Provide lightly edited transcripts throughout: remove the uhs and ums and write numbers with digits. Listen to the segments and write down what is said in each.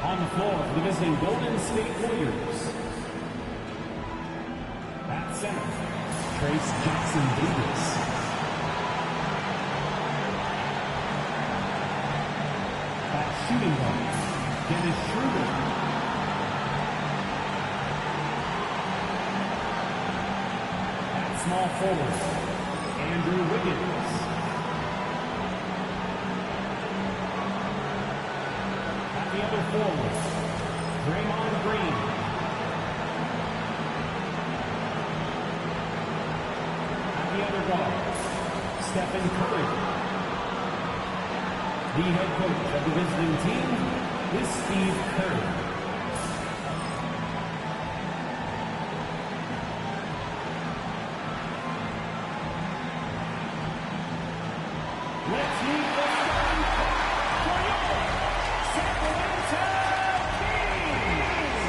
On the floor for the visiting Golden State Warriors. At center, Trace Jackson-Davis. At shooting guard, Dennis Schroeder. At small forward, Andrew Wiggins. At the other forward, Draymond Green. At the other guard, Stephen Curry. The head coach of the visiting team is Steve Kerr. Let's meet the starting five for your Sacramento Kings.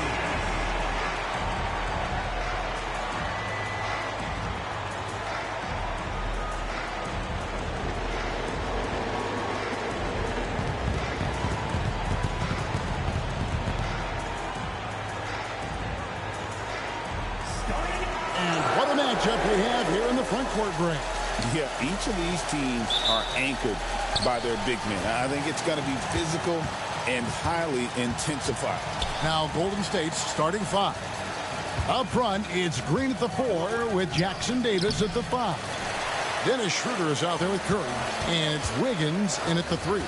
And what a matchup we have here in the front court break. Yeah, each of these teams are anchored by their big men. I think it's going to be physical and highly intensified. Now Golden State's starting five. Up front, it's Green at the 4 with Jackson-Davis at the 5. Dennis Schroeder is out there with Curry. And it's Wiggins in at the 3.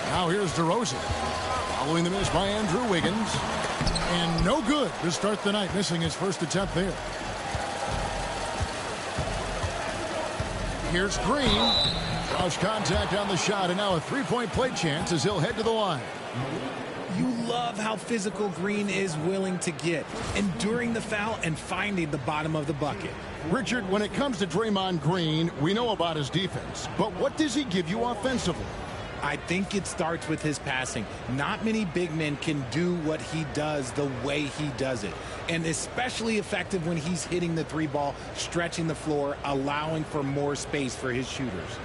Now here's DeRozan. Following the miss by Andrew Wiggins. And no good to start the night, missing his first attempt there. Here's Green. Draws contact on the shot, and now a three-point play chance as he'll head to the line. You love how physical Green is willing to get, enduring the foul and finding the bottom of the bucket. Richard, when it comes to Draymond Green, we know about his defense, but what does he give you offensively? I think it starts with his passing. Not many big men can do what he does the way he does it. And especially effective when he's hitting the three ball, stretching the floor, allowing for more space for his shooters.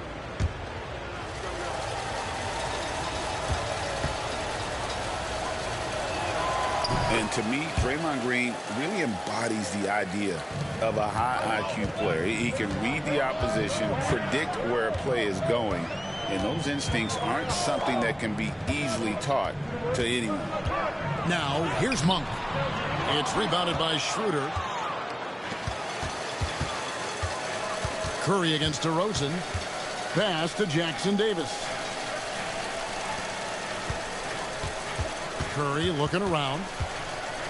And to me, Draymond Green really embodies the idea of a high IQ player. He can read the opposition, predict where a play is going, and those instincts aren't something that can be easily taught to anyone. Now, here's Monk. It's rebounded by Schroeder. Curry against DeRozan. Pass to Jackson-Davis. Curry looking around.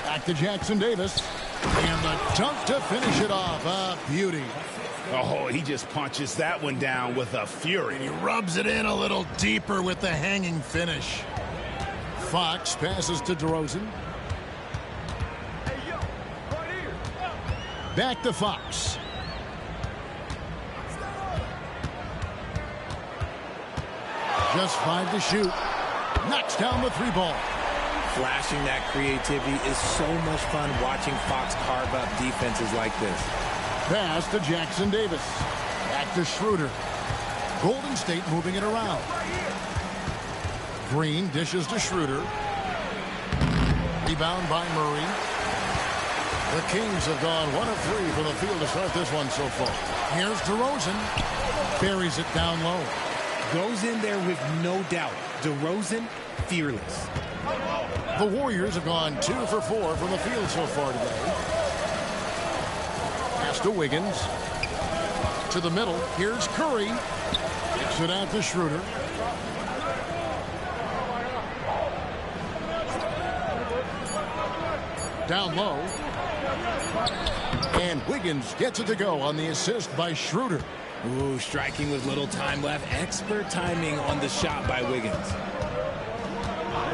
Back to Jackson-Davis. And the dunk to finish it off. A beauty. Oh, he just punches that one down with a fury. And he rubs it in a little deeper with the hanging finish. Fox passes to DeRozan. Back to Fox. Just 5 to shoot. Knocks down the 3 ball. Flashing that creativity is so much fun watching Fox carve up defenses like this. Pass to Jackson-Davis. Back to Schroeder. Golden State moving it around. Green dishes to Schroeder. Rebound by Murray. The Kings have gone 1 of 3 from the field to start this one so far. Here's DeRozan. Buries it down low. Goes in there with no doubt. DeRozan, fearless. The Warriors have gone 2 for 4 from the field so far today. Pass to Wiggins. To the middle. Here's Curry. Kicks it out to Schroeder. Down low. And Wiggins gets it to go on the assist by Schroeder. Ooh, striking with little time left. Expert timing on the shot by Wiggins.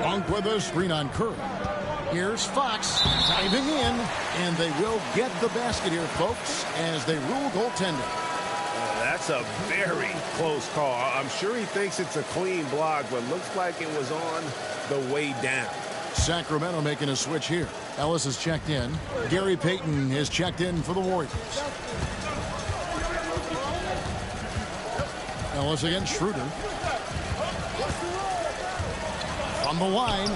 Monk with a screen on Curry. Here's Fox diving in, and they will get the basket here, folks, as they rule goaltending. That's a very close call. I'm sure he thinks it's a clean block, but looks like it was on the way down. Sacramento making a switch here. Ellis has checked in. Gary Payton has checked in for the Warriors. Ellis against Schroeder. On the line.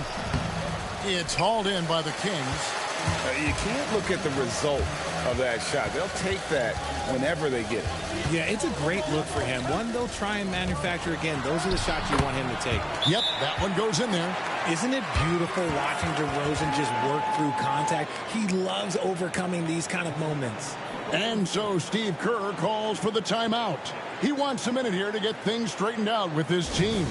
It's hauled in by the Kings. You can't look at the result of that shot. They'll take that whenever they get it. Yeah, it's a great look for him. One they'll try and manufacture again. Those are the shots you want him to take. Yep, that one goes in there. Isn't it beautiful watching DeRozan just work through contact? He loves overcoming these kind of moments. And so Steve Kerr calls for the timeout. He wants a minute here to get things straightened out with his team.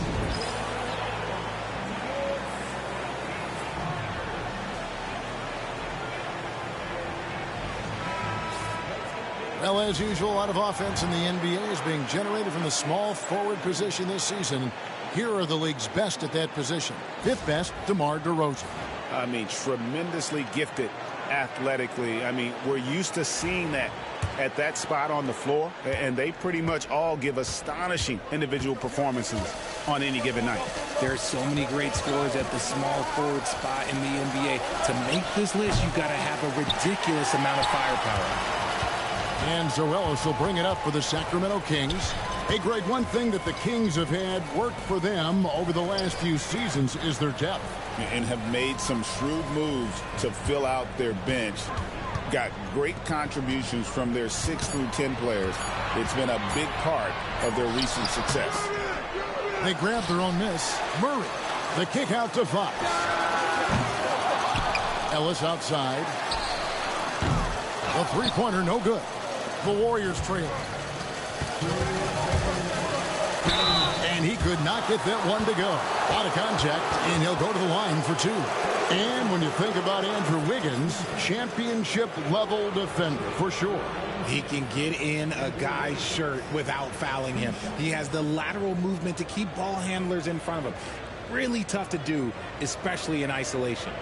Well, as usual, a lot of offense in the NBA is being generated from the small forward position this season. Here are the league's best at that position. Fifth best, DeMar DeRozan. I mean, tremendously gifted athletically. I mean, we're used to seeing that at that spot on the floor, and they pretty much all give astonishing individual performances on any given night. There's so many great scorers at the small forward spot in the NBA. To make this list, you've got to have a ridiculous amount of firepower. And Zoelos will bring it up for the Sacramento Kings. Hey, Greg, one thing that the Kings have had work for them over the last few seasons is their depth. And have made some shrewd moves to fill out their bench. Got great contributions from their 6 through 10 players. It's been a big part of their recent success. They grab their own miss. Murray, the kick out to Fox. Ellis outside. The three-pointer, no good. The Warriors trail. And he could not get that one to go. Out of contact, and he'll go to the line for 2. And when you think about Andrew Wiggins, championship-level defender for sure. He can get in a guy's shirt without fouling him. He has the lateral movement to keep ball handlers in front of him. Really tough to do, especially in isolation.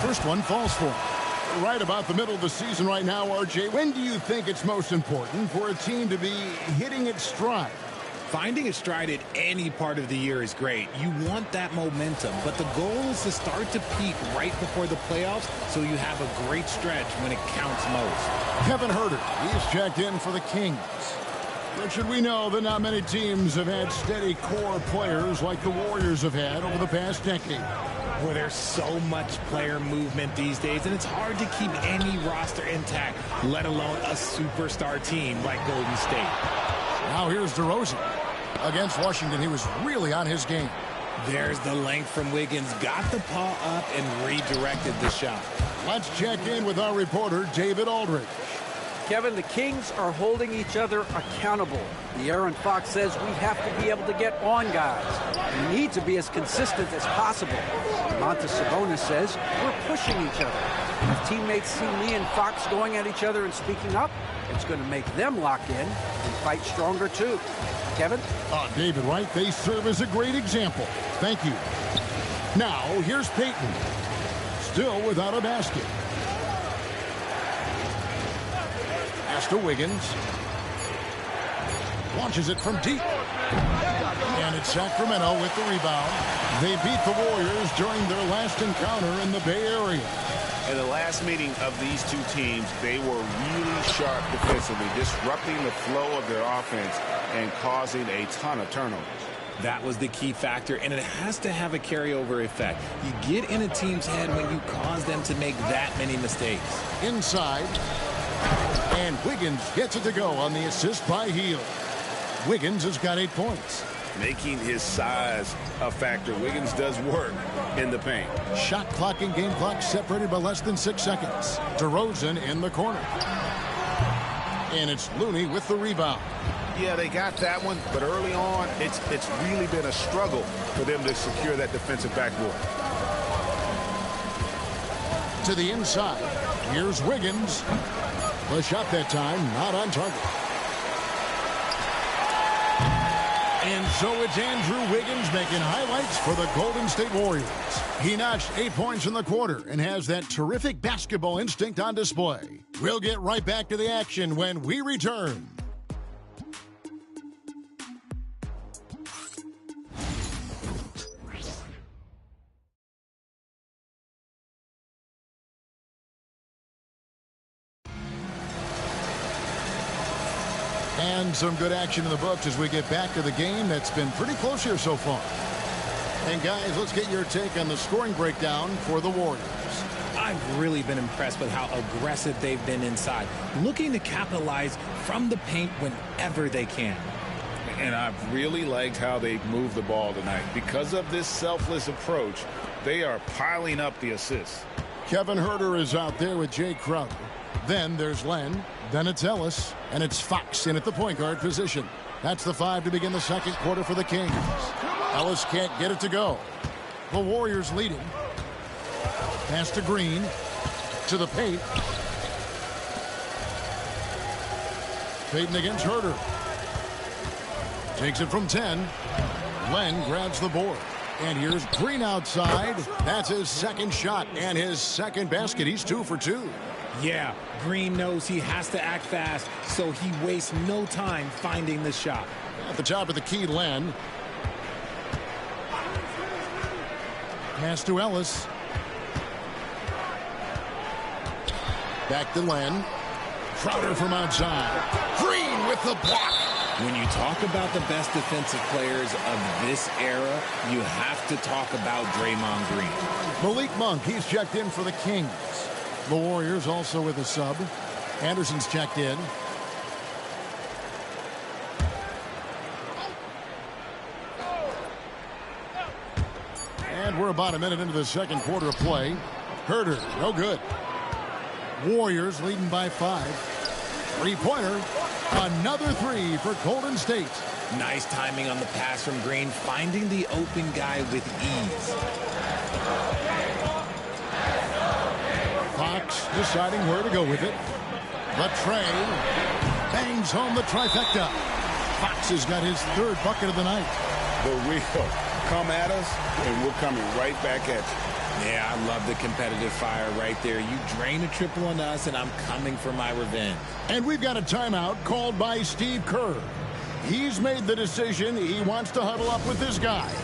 First one falls for him. Right about the middle of the season right now, RJ. When do you think it's most important for a team to be hitting its stride? Finding its stride at any part of the year is great. You want that momentum, but the goal is to start to peak right before the playoffs so you have a great stretch when it counts most. Kevin Huerter, he's checked in for the Kings. But should we know that not many teams have had steady core players like the Warriors have had over the past decade? Where there's so much player movement these days, and it's hard to keep any roster intact, let alone a superstar team like Golden State. Now here's DeRozan. Against Washington, he was really on his game. There's the length from Wiggins. Got the paw up and redirected the shot. Let's check in with our reporter, David Aldridge. Kevin, the Kings are holding each other accountable. De'Aaron Fox says we have to be able to get on guys. We need to be as consistent as possible. Montes Sabonis says we're pushing each other. If teammates see me and Fox going at each other and speaking up, it's going to make them lock in and fight stronger too. Kevin? David, right? They serve as a great example. Thank you. Now, here's Peyton. Still without a basket. Pass to Wiggins. Launches it from deep. And it's Sacramento with the rebound. They beat the Warriors during their last encounter in the Bay Area. In the last meeting of these two teams, they were really sharp defensively, disrupting the flow of their offense and causing a ton of turnovers. That was the key factor, and it has to have a carryover effect. You get in a team's head when you cause them to make that many mistakes. Inside. And Wiggins gets it to go on the assist by Hield. Wiggins has got 8 points. Making his size a factor. Wiggins does work in the paint. Shot clock and game clock separated by less than 6 seconds. DeRozan in the corner. And it's Looney with the rebound. Yeah, they got that one, but early on, it's really been a struggle for them to secure that defensive backboard. To the inside. Here's Wiggins. The shot that time not on target. And so it's Andrew Wiggins making highlights for the Golden State Warriors. He notched 8 points in the quarter and has that terrific basketball instinct on display. We'll get right back to the action when we return. And some good action in the books as we get back to the game that's been pretty close here so far. And guys, let's get your take on the scoring breakdown for the Warriors. I've really been impressed with how aggressive they've been inside, looking to capitalize from the paint whenever they can. And I've really liked how they've moved the ball tonight. Because of this selfless approach, they are piling up the assists. Kevin Huerter is out there with Jay Crowder. Then there's Len. Then it's Ellis. And it's Fox in at the point guard position. That's the 5 to begin the second quarter for the Kings. Ellis can't get it to go. The Warriors leading. Pass to Green. To the paint. Payton against Huerter. Takes it from 10. Len grabs the board. And here's Green outside. That's his second shot and his second basket. He's 2 for 2. Yeah, Green knows he has to act fast, so he wastes no time finding the shot. At the top of the key, Len. Pass to Ellis. Back to Len. Crowder from outside. Green with the block. When you talk about the best defensive players of this era, you have to talk about Draymond Green. Malik Monk, he's checked in for the Kings. The Warriors also with a sub. Anderson's checked in. And we're about a minute into the second quarter of play. Huerter, no good. Warriors leading by 5. Three-pointer. Another 3 for Golden State. Nice timing on the pass from Green, finding the open guy with ease. Fox deciding where to go with it. Latrey bangs home the trifecta. Fox has got his 3rd bucket of the night. The real come at us, and we're coming right back at you. Yeah, I love the competitive fire right there. You drain a triple on us, and I'm coming for my revenge. And we've got a timeout called by Steve Kerr. He's made the decision. He wants to huddle up with his guys.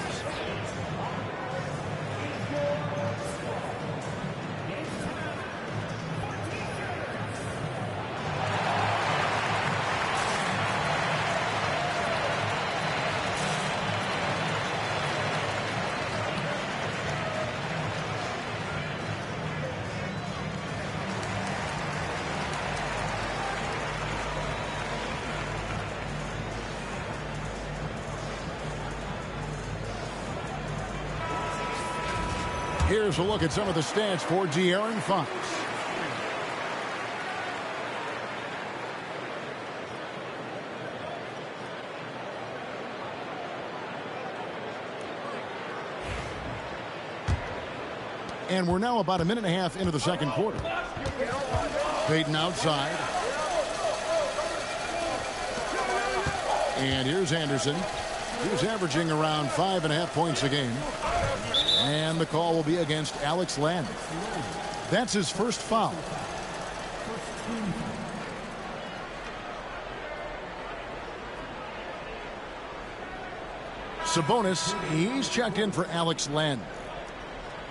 Here's a look at some of the stats for De'Aaron Fox. And we're now about a minute and a half into the second quarter. Payton outside. And here's Anderson. He was averaging around 5.5 points a game. And the call will be against Alex Len. That's his first foul. Sabonis, he's checked in for Alex Len.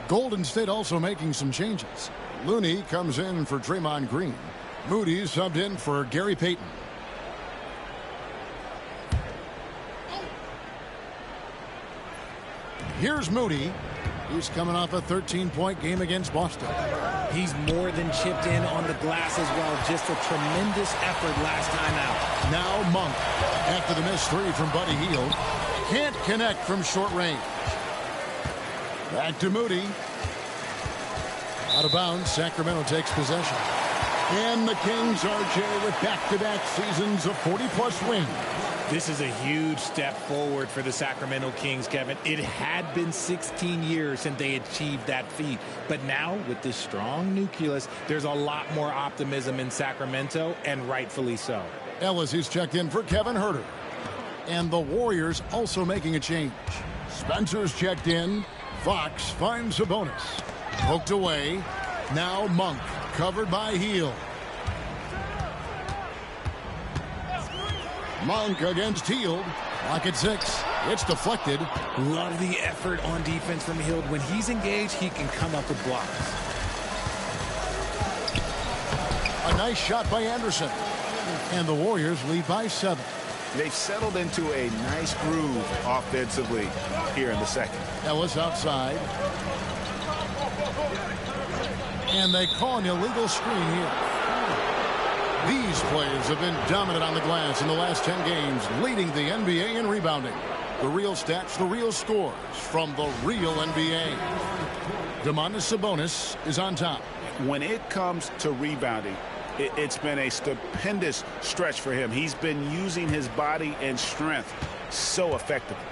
Golden State also making some changes. Looney comes in for Draymond Green. Moody subbed in for Gary Payton. Here's Moody. He's coming off a 13-point game against Boston. He's more than chipped in on the glass as well. Just a tremendous effort last time out. Now Monk, after the missed 3 from Buddy Hield, can't connect from short range. Back to Moody. Out of bounds, Sacramento takes possession. And the Kings are, Jay, with back-to-back seasons of 40-plus wins. This is a huge step forward for the Sacramento Kings, Kevin. It had been 16 years since they achieved that feat. But now, with this strong nucleus, there's a lot more optimism in Sacramento, and rightfully so. Ellis is checked in for Kevin Huerter. And the Warriors also making a change. Spencer's checked in. Fox finds Sabonis. Poked away. Now Monk, covered by Hield. Monk against Hield. Lock at 6. It's deflected. Love the effort on defense from Hield. When he's engaged, he can come up with blocks. A nice shot by Anderson. And the Warriors lead by 7. They've settled into a nice groove offensively here in the second. Ellis outside. And they call an illegal screen here. These players have been dominant on the glass in the last 10 games, leading the NBA in rebounding. The real stats, the real scores from the real NBA. Domantas Sabonis is on top. When it comes to rebounding, it's been a stupendous stretch for him. He's been using his body and strength so effectively.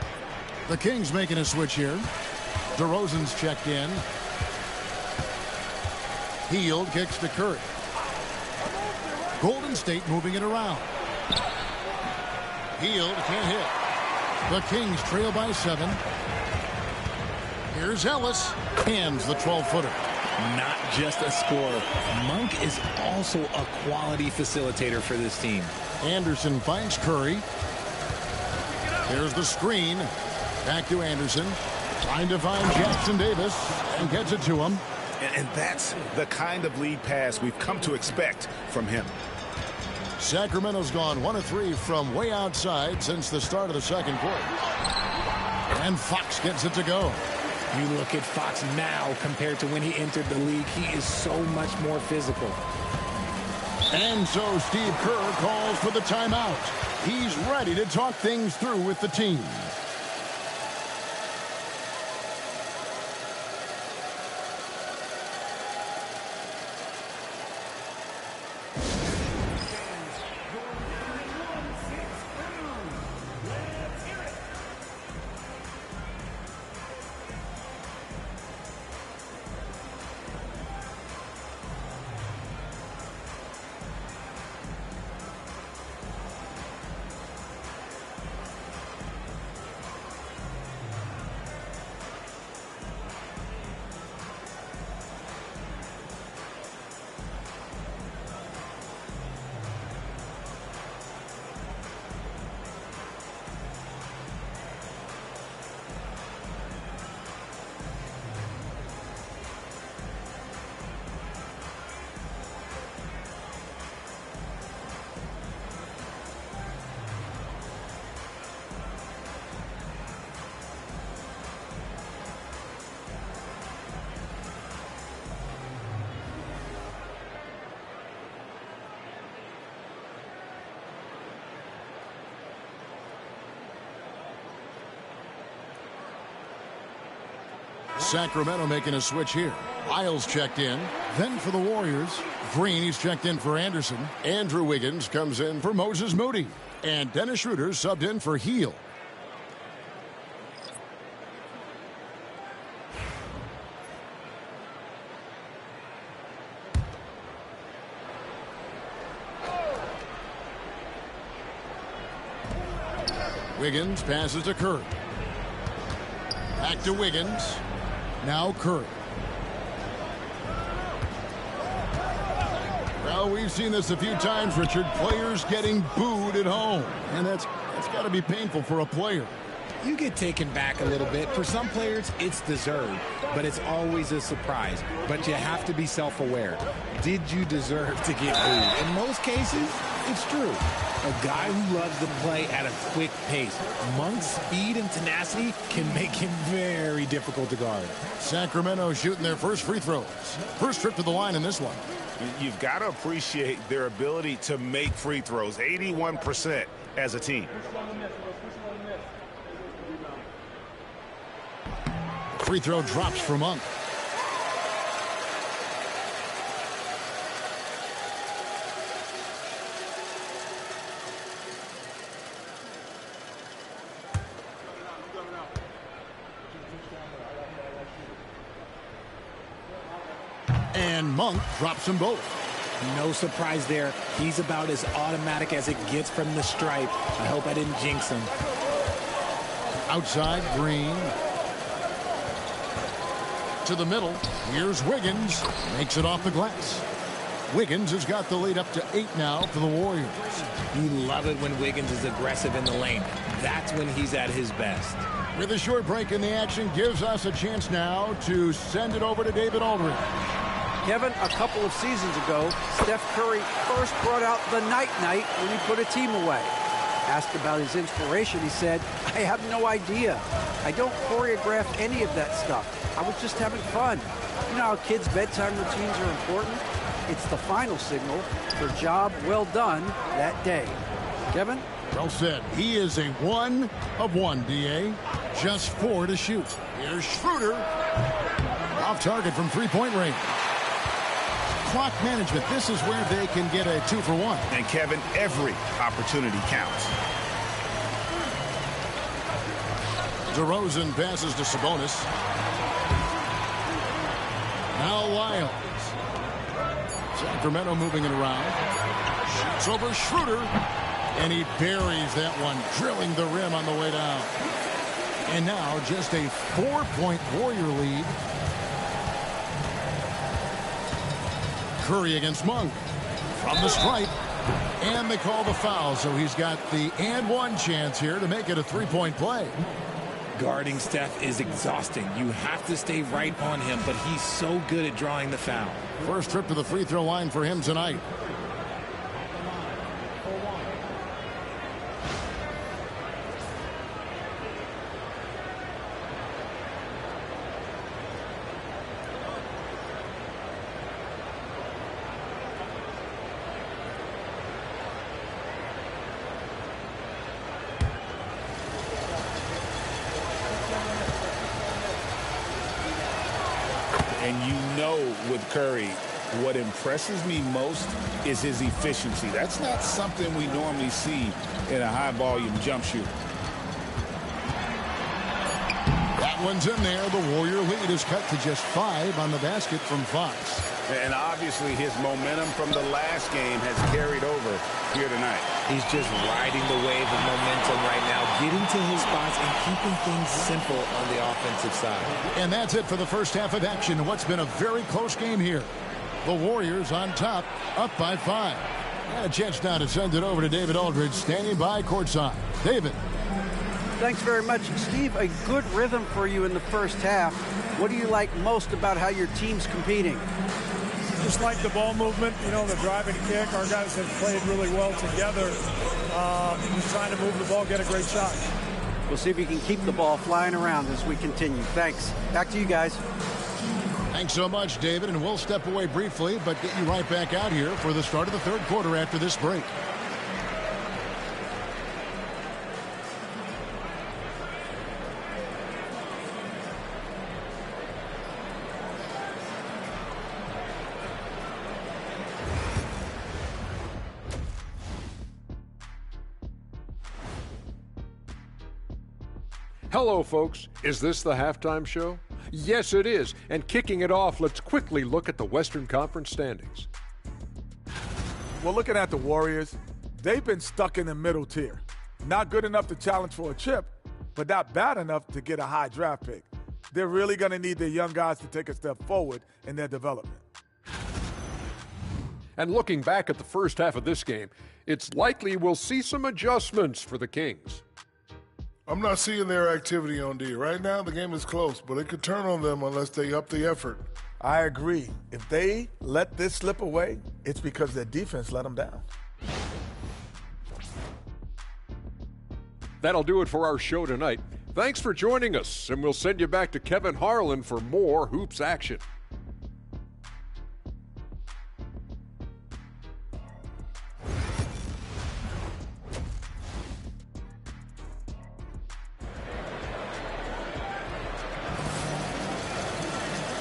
The Kings making a switch here. DeRozan's checked in. Hield kicks to Curry. Golden State moving it around. Hield can't hit. The Kings trail by 7. Here's Ellis. Hands the 12-footer. Not just a scorer. Monk is also a quality facilitator for this team. Anderson finds Curry. There's the screen. Back to Anderson. Trying to find Jackson Davis. And gets it to him. And that's the kind of lead pass we've come to expect from him. Sacramento's gone 1 of 3 from way outside since the start of the second quarter. And Fox gets it to go. You look at Fox now compared to when he entered the league. He is so much more physical. And so Steve Kerr calls for the timeout. He's ready to talk things through with the team. Sacramento making a switch here. Lyles checked in. Then for the Warriors, Green, he's checked in for Anderson. Andrew Wiggins comes in for Moses Moody. And Dennis Schroeder subbed in for Hield. Wiggins passes to Curry. Back to Wiggins. Now Curry. Well, we've seen this a few times, Richard. Players getting booed at home. And that's got to be painful for a player. You get taken back a little bit. For some players, it's deserved, but it's always a surprise. But you have to be self-aware. Did you deserve to get booed? In most cases, it's true. A guy who loves to play at a quick pace. Monk's speed and tenacity can make him very difficult to guard. Sacramento shooting their first free throws. First trip to the line in this one. You've got to appreciate their ability to make free throws. 81% as a team. Free throw drops for Monk. And Monk drops them both. No surprise there. He's about as automatic as it gets from the stripe. I hope I didn't jinx him. Outside, Green. To the middle. Here's Wiggins. Makes it off the glass. Wiggins has got the lead up to 8 now for the Warriors. You love it when Wiggins is aggressive in the lane. That's when he's at his best. With a short break in the action, gives us a chance now to send it over to David Aldridge. Kevin, a couple of seasons ago, Steph Curry first brought out the night-night when he put a team away. Asked about his inspiration, he said, "I have no idea. I don't choreograph any of that stuff. I was just having fun." You know how kids' bedtime routines are important? It's the final signal for job well done that day. Kevin? Well said. He is a 1 of 1, D.A. Just 4 to shoot. Here's Schroeder. Off target from three-point range. Clock management. This is where they can get a 2 for 1. And Kevin, every opportunity counts. DeRozan passes to Sabonis. Now Lyles. Sacramento moving it around. Shoots over Schroeder. And he buries that one, drilling the rim on the way down. And now just a 4-point Warrior lead. Curry against Monk. From the stripe. And they call the foul, so he's got the and one chance here to make it a 3-point play. Guarding Steph is exhausting. You have to stay right on him, but he's so good at drawing the foul. First trip to the free throw line for him tonight. And you know with Curry, what impresses me most is his efficiency. That's not something we normally see in a high-volume jump shooter. That one's in there. The Warrior lead is cut to just 5 on the basket from Fox. And obviously his momentum from the last game has carried over here tonight. He's just riding the wave of momentum right now, getting to his spots and keeping things simple on the offensive side. And that's it for the first half of action in what's been a very close game here. The Warriors on top, up by 5. And a chance now to send it over to David Aldridge, standing by courtside. David. Thanks very much, Steve. A good rhythm for you in the first half. What do you like most about how your team's competing? Just like the ball movement, you know, the drive and kick. Our guys have played really well together. Just trying to move the ball, get a great shot. We'll see if you can keep the ball flying around as we continue. Thanks. Back to you guys. Thanks so much, David, and we'll step away briefly, but get you right back out here for the start of the third quarter after this break. Hello, folks. Is this the halftime show? Yes, it is. And kicking it off, let's quickly look at the Western Conference standings. Well, looking at the Warriors, they've been stuck in the middle tier. Not good enough to challenge for a chip, but not bad enough to get a high draft pick. They're really going to need their young guys to take a step forward in their development. And looking back at the first half of this game, it's likely we'll see some adjustments for the Kings. I'm not seeing their activity on D. Right now, the game is close, but it could turn on them unless they up the effort. I agree. If they let this slip away, it's because their defense let them down. That'll do it for our show tonight. Thanks for joining us, and we'll send you back to Kevin Harlan for more Hoops action.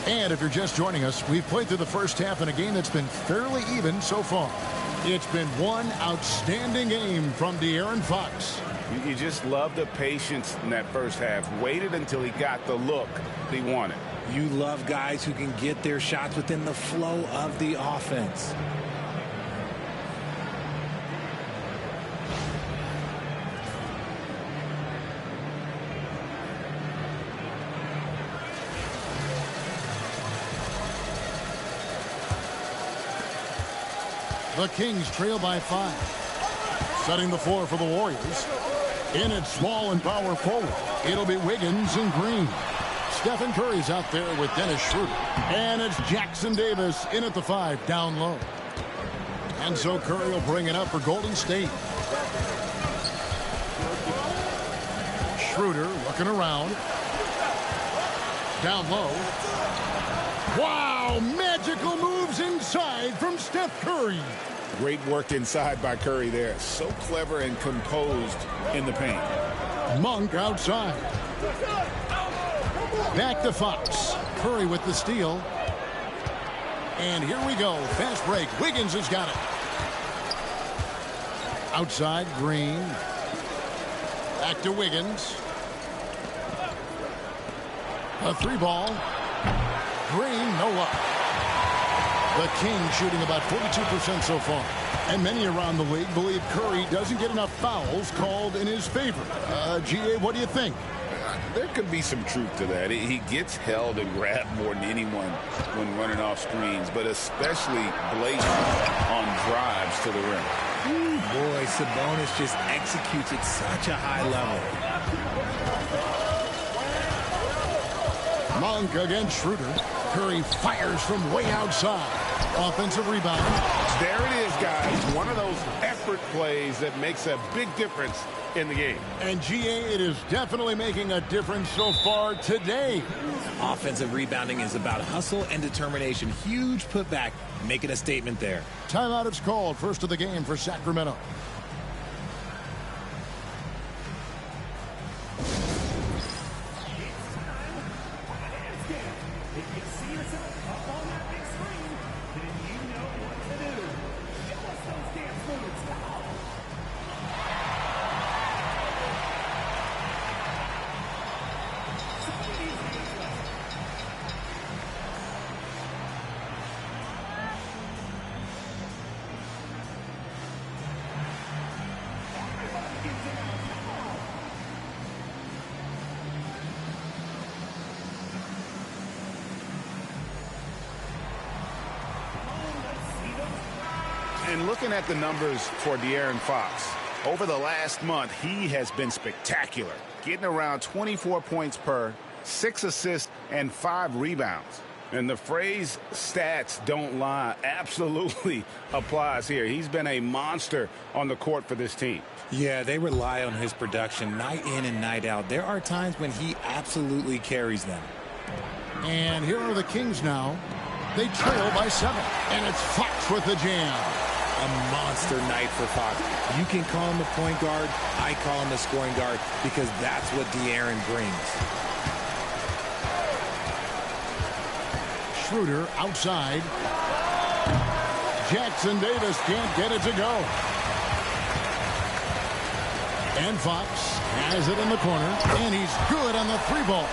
And if you're just joining us, we've played through the first half in a game that's been fairly even so far. It's been one outstanding game from De'Aaron Fox. You just love the patience in that first half. Waited until he got the look he wanted. You love guys who can get their shots within the flow of the offense. The Kings trail by 5. Setting the floor for the Warriors. In at small and power forward, it'll be Wiggins and Green. Stephen Curry's out there with Dennis Schroeder. And it's Jackson Davis in at the 5, down low. And so Curry will bring it up for Golden State. Schroeder looking around. Down low. Wow, magical moves inside from Steph Curry. Great work inside by Curry there. So clever and composed in the paint. Monk outside. Back to Fox. Curry with the steal. And here we go. Fast break. Wiggins has got it. Outside, Green. Back to Wiggins. A 3-ball. Green, no luck. The Kings shooting about 42% so far. And many around the league believe Curry doesn't get enough fouls called in his favor. GA, what do you think? There could be some truth to that. He gets held and grabbed more than anyone when running off screens, but especially blatant on drives to the rim. Ooh, boy, Sabonis just executes at such a high level. Monk against Schroeder. Curry fires from way outside. Offensive rebound. There it is, guys. One of those effort plays that makes a big difference in the game. And GA, it is definitely making a difference so far today. Offensive rebounding is about hustle and determination. Huge putback, making a statement there. Timeout is called. First of the game for Sacramento. And looking at the numbers for De'Aaron Fox, over the last month, he has been spectacular, getting around 24 points per, 6 assists, and 5 rebounds. And the phrase stats don't lie absolutely applies here. He's been a monster on the court for this team. Yeah, they rely on his production night in and night out. There are times when he absolutely carries them. And here are the Kings now. They trail by 7. And it's Fox with the jam. A monster night for Fox. You can call him a point guard. I call him a scoring guard because that's what De'Aaron brings. Schroeder outside. Jackson Davis can't get it to go. And Fox has it in the corner. And he's good on the 3-ball.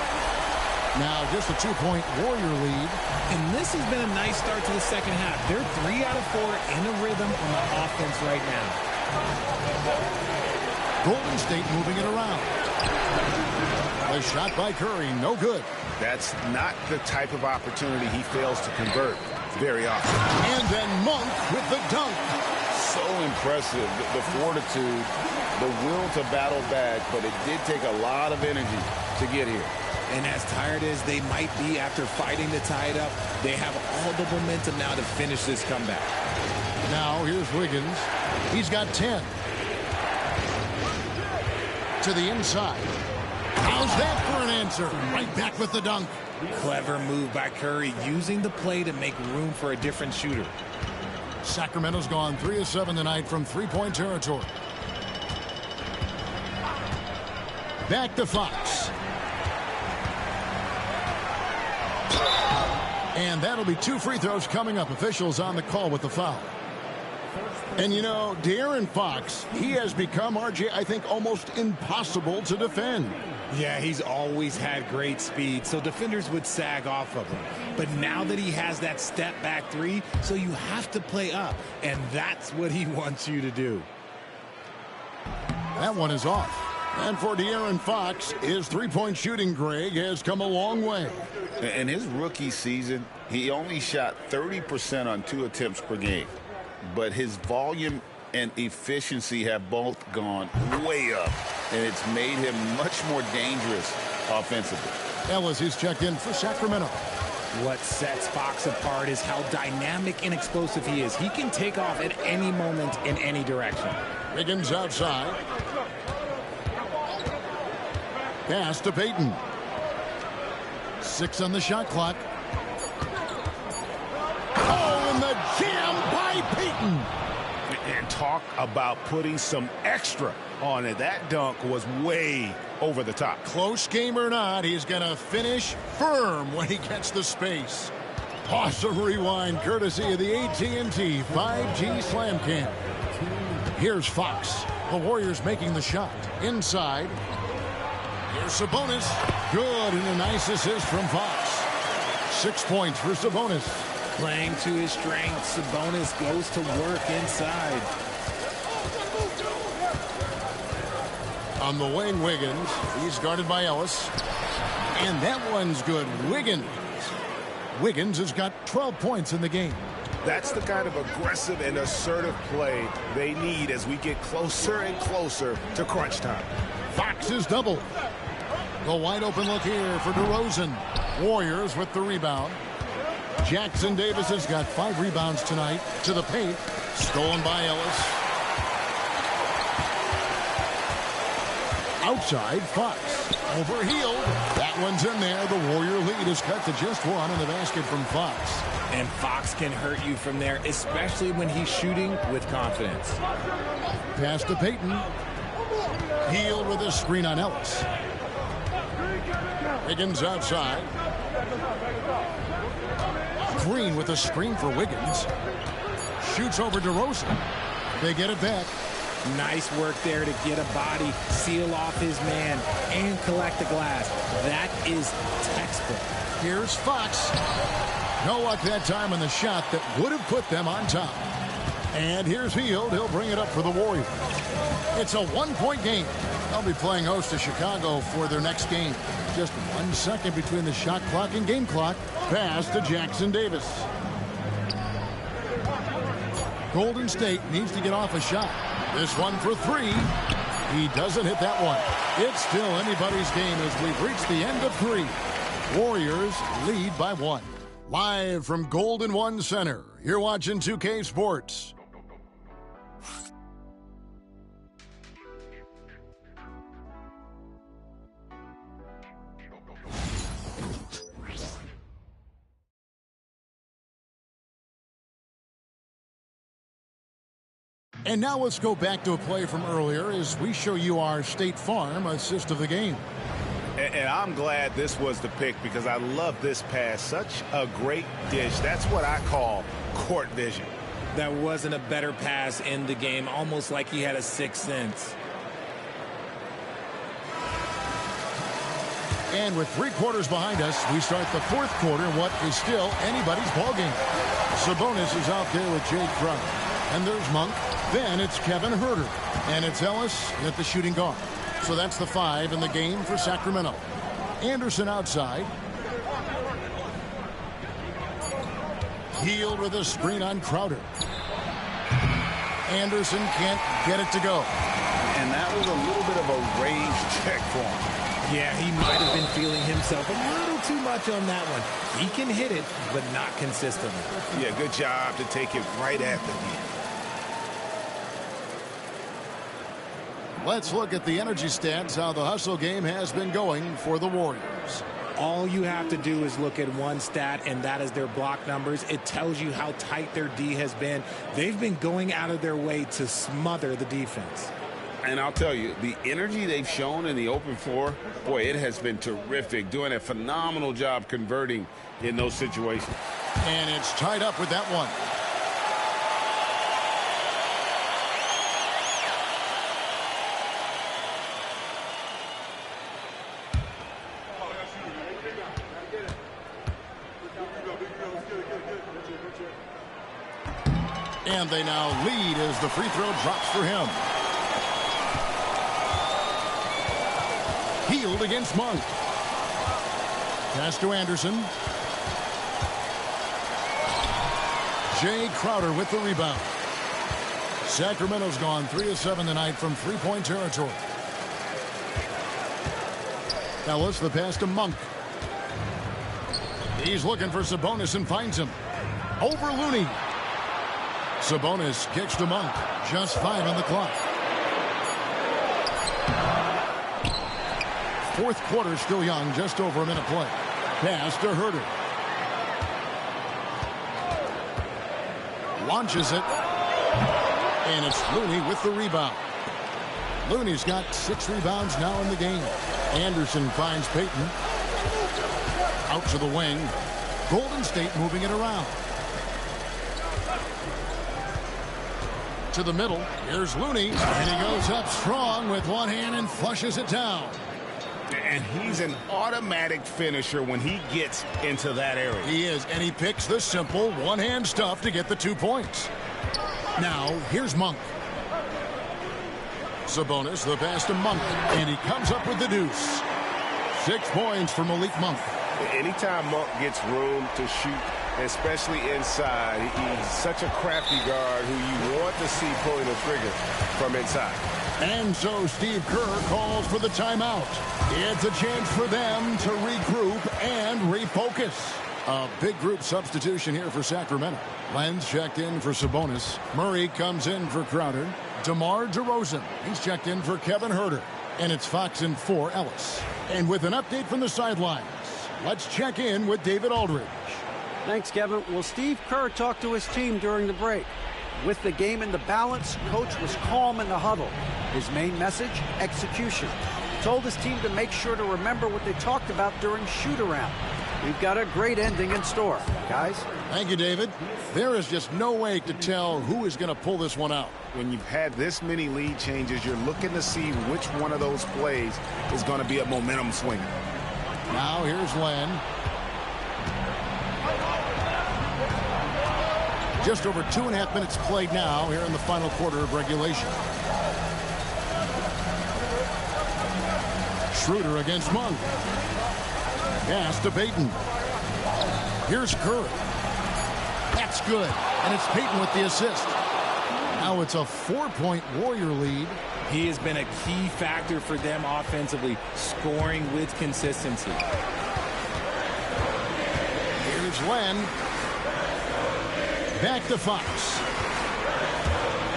Now just a 2-point Warrior lead. And this has been a nice start to the second half. They're 3 out of 4 in a rhythm on the offense right now. Golden State moving it around. A shot by Curry, no good. That's not the type of opportunity he fails to convert very often. And then Monk with the dunk. So impressive, the fortitude, the will to battle back, but it did take a lot of energy to get here. And as tired as they might be after fighting to tie it up, they have all the momentum now to finish this comeback. Now here's Wiggins. He's got 10. To the inside. How's that for an answer? Right back with the dunk. Clever move by Curry, using the play to make room for a different shooter. Sacramento's gone 3 of 7 tonight from 3-point territory. Back to Fox. And that'll be 2 free throws coming up. Officials on the call with the foul. And you know, De'Aaron Fox, he has become, RJ, I think, almost impossible to defend. Yeah, he's always had great speed, so defenders would sag off of him. But now that he has that step-back 3, so you have to play up, and that's what he wants you to do. That one is off. And for De'Aaron Fox, his 3-point shooting, Greg, has come a long way. In his rookie season, he only shot 30% on 2 attempts per game. But his volume and efficiency have both gone way up, and it's made him much more dangerous offensively. Ellis is checked in for Sacramento. What sets Fox apart is how dynamic and explosive he is. He can take off at any moment in any direction. Wiggins outside. Pass to Payton. 6 on the shot clock. Oh, and the jam by Payton. And talk about putting some extra on it. That dunk was way over the top. Close game or not, he's going to finish firm when he gets the space. Awesome rewind courtesy of the AT&T 5G Slam Cam. Here's Fox. The Warriors making the shot. Inside. Here's Sabonis. Good, and a nice assist from Fox. 6 points for Sabonis. Playing to his strength, Sabonis goes to work inside. On the wing, Wiggins. He's guarded by Ellis. And that one's good. Wiggins. Wiggins has got 12 points in the game. That's the kind of aggressive and assertive play they need as we get closer and closer to crunch time. Fox is doubled. The wide open look here for DeRozan. Warriors with the rebound. Jackson Davis has got 5 rebounds tonight. To the paint. Stolen by Ellis. Outside, Fox. Overhealed. That one's in there. The Warrior lead is cut to just 1 in the basket from Fox. And Fox can hurt you from there, especially when he's shooting with confidence. Pass to Payton. Healed with a screen on Ellis. Wiggins outside. Green with a screen for Wiggins. Shoots over DeRozan. They get it back. Nice work there to get a body, seal off his man, and collect the glass. That is textbook. Here's Fox. No luck that time on the shot that would have put them on top. And here's Hield. He'll bring it up for the Warriors. It's a 1-point game. They'll be playing host to Chicago for their next game. Just 1 second between the shot clock and game clock. Pass to Jackson Davis. Golden State needs to get off a shot. This one for 3. He doesn't hit that one. It's still anybody's game as we've reached the end of 3. Warriors lead by 1. Live from Golden One Center, you're watching 2K Sports. And now let's go back to a play from earlier as we show you our State Farm assist of the game. And I'm glad this was the pick because I love this pass. Such a great dish. That's what I call court vision. That wasn't a better pass in the game, almost like he had a 6th sense. And with 3 quarters behind us, we start the 4th quarter in what is still anybody's ballgame. Sabonis is out there with Jay Crowder. And there's Monk. Then it's Kevin Huerter. And it's Ellis at the shooting guard. So that's the 5 in the game for Sacramento. Anderson outside. Hield with a screen on Crowder. Anderson can't get it to go. And that was a little bit of a range check for him. Yeah, he might have been feeling himself a little too much on that one. He can hit it, but not consistently. Yeah, good job to take it right at the end. Let's look at the energy stats, how the hustle game has been going for the Warriors. All you have to do is look at one stat, and that is their block numbers. It tells you how tight their D has been. They've been going out of their way to smother the defense. And I'll tell you, the energy they've shown in the open floor, boy, it has been terrific, doing a phenomenal job converting in those situations. And it's tied up with that one. And they now lead as the free throw drops for him. Hield against Monk. Pass to Anderson. Jay Crowder with the rebound. Sacramento's gone 3 of 7 tonight from three-point territory. Ellis, the pass to Monk. He's looking for Sabonis and finds him. Over Looney. Sabonis kicks to Monk. Just 5 on the clock. Fourth quarter still young. Just over a minute play. Pass to Herter. Launches it. And it's Looney with the rebound. Looney's got 6 rebounds now in the game. Anderson finds Payton. Out to the wing. Golden State moving it around. To the middle. Here's Looney. And he goes up strong with one hand and flushes it down. And he's an automatic finisher when he gets into that area. He is, and he picks the simple one-hand stuff to get the 2 points. Now, here's Monk. Sabonis, the pass to Monk, and he comes up with the deuce. 6 points for Malik Monk. Anytime Monk gets room to shoot, especially inside, he's such a crafty guard who you want to see pulling the trigger from inside. And so Steve Kerr calls for the timeout. It's a chance for them to regroup and refocus. A big group substitution here for Sacramento. Lenz checked in for Sabonis. Murray comes in for Crowder. DeMar DeRozan. He's checked in for Kevin Herter. And it's Fox in for Ellis. And with an update from the sidelines, let's check in with David Aldridge. Thanks, Kevin. Well, Steve Kerr talked to his team during the break. With the game in the balance, coach was calm in the huddle. His main message, execution. He told his team to make sure to remember what they talked about during shoot-around. We've got a great ending in store, guys. Thank you, David. There is just no way to tell who is going to pull this one out. When you've had this many lead changes, you're looking to see which one of those plays is going to be a momentum swinger. Now here's Len. Just over 2.5 minutes played now here in the final quarter of regulation. Schroeder against Monk. Pass to Payton. Here's Kerr. That's good. And it's Payton with the assist. Now it's a 4-point Warrior lead. He has been a key factor for them offensively, scoring with consistency. Here's Len. Back to Fox.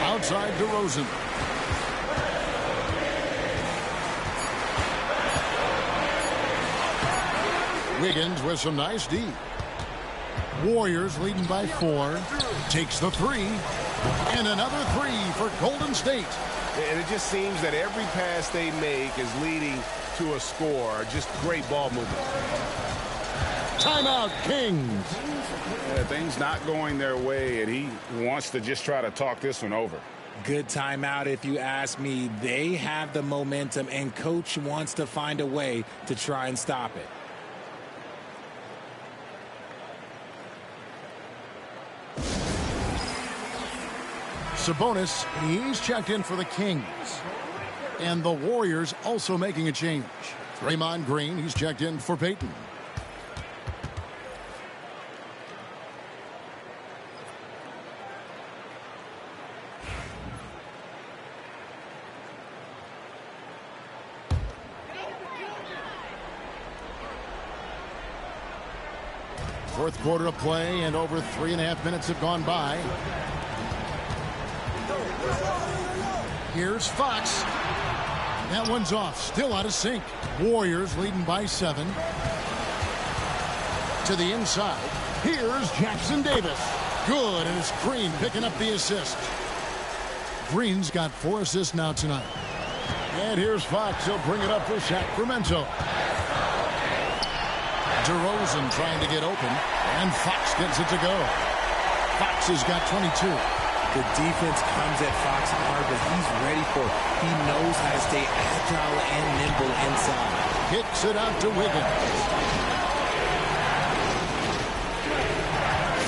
Outside DeRozan. Wiggins with some nice D. Warriors leading by 4. Takes the 3. And another 3 for Golden State. And it just seems that every pass they make is leading to a score. Just great ball movement. Timeout, Kings. Yeah, things not going their way, and he wants to just try to talk this one over. Good timeout if you ask me. They have the momentum, and coach wants to find a way to try and stop it. Sabonis, he's checked in for the Kings. And the Warriors also making a change. Draymond Green, he's checked in for Payton. Fourth quarter of play, and over 3.5 minutes have gone by. Here's Fox. That one's off. Still out of sync. Warriors leading by 7. To the inside. Here's Jackson Davis. Good, and it's Green picking up the assist. Green's got 4 assists now tonight. And here's Fox. He'll bring it up for Sacramento. DeRozan trying to get open, and Fox gets it to go. Fox has got 22. The defense comes at Fox hard, but he's ready for it. He knows how to stay agile and nimble inside. Kicks it out to Wiggins.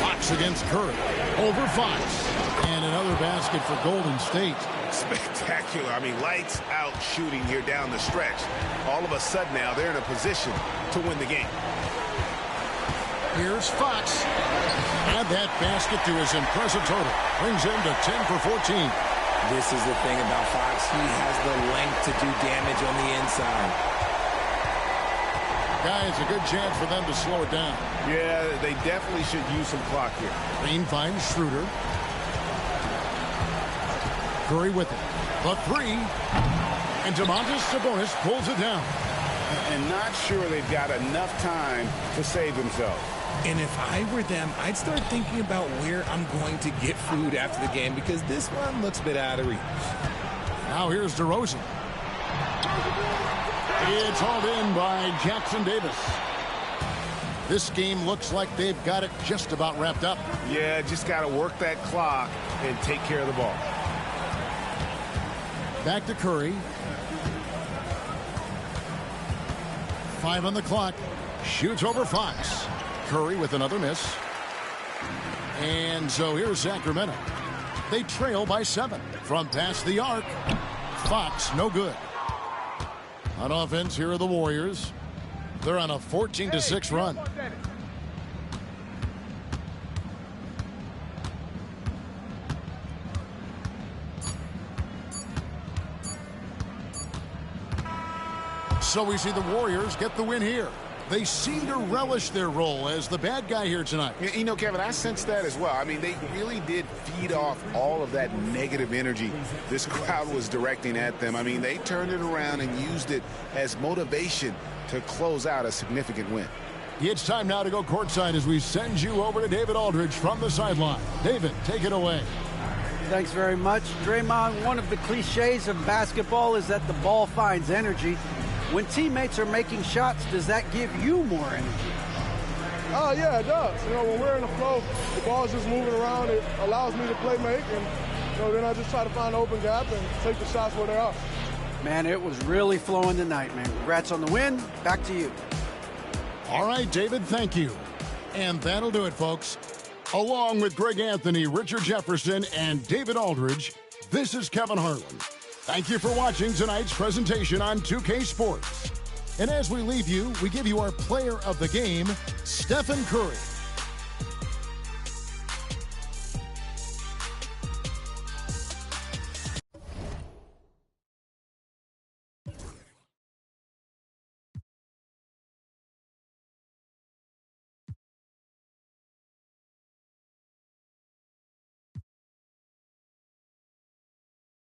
Fox against Curry. Over Fox. And another basket for Golden State. Spectacular. I mean, lights out shooting here down the stretch. All of a sudden now they're in a position to win the game. Here's Fox. Add that basket to his impressive total. Brings him to 10 for 14. This is the thing about Fox. He has the length to do damage on the inside. Guys, a good chance for them to slow it down. Yeah, they definitely should use some clock here. Green finds Schroeder. Curry with it. The three. And Domantas Sabonis pulls it down. And not sure they've got enough time to save themselves. And if I were them, I'd start thinking about where I'm going to get food after the game because this one looks a bit out of reach. Now here's DeRozan. It's hauled in by Jackson Davis. This game looks like they've got it just about wrapped up. Yeah, just got to work that clock and take care of the ball. Back to Curry. 5 on the clock. Shoots over Fox. Curry with another miss. And so here's Sacramento. They trail by 7 from past the arc. Fox, no good. On offense, here are the Warriors. They're on a 14-6 run. So we see the Warriors get the win here. They seem to relish their role as the bad guy here tonight. You know, Kevin, I sense that as well. I mean, they really did feed off all of that negative energy this crowd was directing at them. I mean, they turned it around and used it as motivation to close out a significant win. It's time now to go courtside as we send you over to David Aldridge from the sideline. David, take it away. Thanks very much. Draymond, one of the cliches of basketball is that the ball finds energy. When teammates are making shots, does that give you more energy? Oh, yeah, it does. You know, when we're in the flow, the ball's just moving around. It allows me to play make, and then I just try to find an open gap and take the shots where they are. Man, it was really flowing tonight, man. Congrats on the win. Back to you. All right, David, thank you. And that'll do it, folks. Along with Greg Anthony, Richard Jefferson, and David Aldridge, this is Kevin Harlan. Thank you for watching tonight's presentation on 2K Sports. And as we leave you, we give you our player of the game, Stephen Curry.